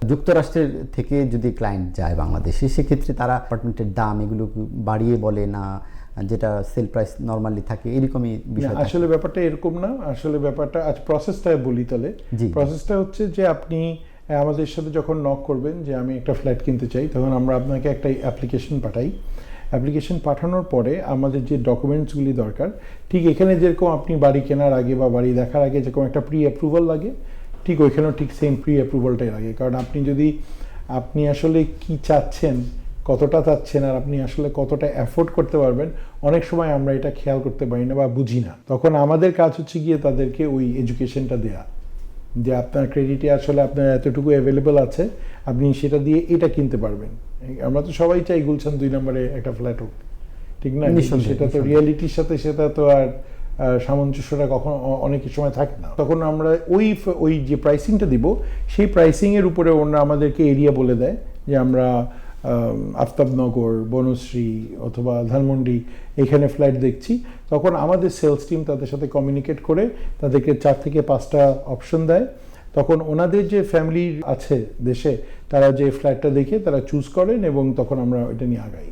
যুক্তরাষ্ট্রের থেকে যদি ক্লায়েন্ট যায় বাংলাদেশে, সেক্ষেত্রে তারা অ্যাপার্টমেন্টের দাম এগুলো বাড়িয়ে বলে না, যেটা সেল প্রাইস নর্মালি থাকে এরকমই বিষয়? আসলে ব্যাপারটা এরকম না। আসলে ব্যাপারটা আজ প্রসেসটা বলি তাহলে। প্রসেসটা হচ্ছে যে আপনি আমাদের সাথে যখন নক করবেন যে আমি একটা ফ্ল্যাট কিনতে চাই, তখন আমরা আপনাকে একটা অ্যাপ্লিকেশন পাঠাই। অ্যাপ্লিকেশন পাঠানোর পরে আমাদের যে ডকুমেন্টসগুলি দরকার, ঠিক এখানে যেরকম আপনি বাড়ি কেনার আগে বা বাড়ি দেখার আগে যেরকম একটা প্রি অ্যাপ্রুভাল লাগে, ঠিক ওইখানেও ঠিক সেম প্রি অ্যাপ্রুভালটাই লাগে। কারণ আপনি আসলে কি চাচ্ছেন, কতটা চাচ্ছেন, আর আপনি আসলে কতটা অ্যাফোর্ড করতে পারবেন, অনেক সময় আমরা এটা খেয়াল করতে পারি না বা বুঝি না। তখন আমাদের কাজ হচ্ছে গিয়ে তাদেরকে ওই এডুকেশনটা দেয়া, যে আপনার ক্রেডিটে আসলে আপনার এতটুকু অ্যাভেলেবেল আছে, আপনি সেটা দিয়ে এটা কিনতে পারবেন। আমরা তো সবাই চাই গুলশান 2 নম্বরে একটা ফ্ল্যাট হোক, ঠিক না? সেটা তো রিয়ালিটির সাথে সেটা তো আর সামঞ্জস্যটা কখনো অনেক সময় থাকে না। তখন আমরা ওই যে প্রাইসিংটা দিব, সেই প্রাইসিংয়ের উপরে ওরা আমাদেরকে এরিয়া বলে দেয় যে আমরা আফতাবনগর, বনশ্রী অথবা ধানমন্ডি এখানে ফ্ল্যাট দেখছি। তখন আমাদের সেলস টিম তাদের সাথে কমিউনিকেট করে তাদেরকে 4 থেকে 5টা অপশন দেয়। তখন ওনাদের যে ফ্যামিলি আছে দেশে, তারা যে ফ্ল্যাটটা দেখে তারা চুজ করেন এবং তখন আমরা এটা নিয়ে আগাই।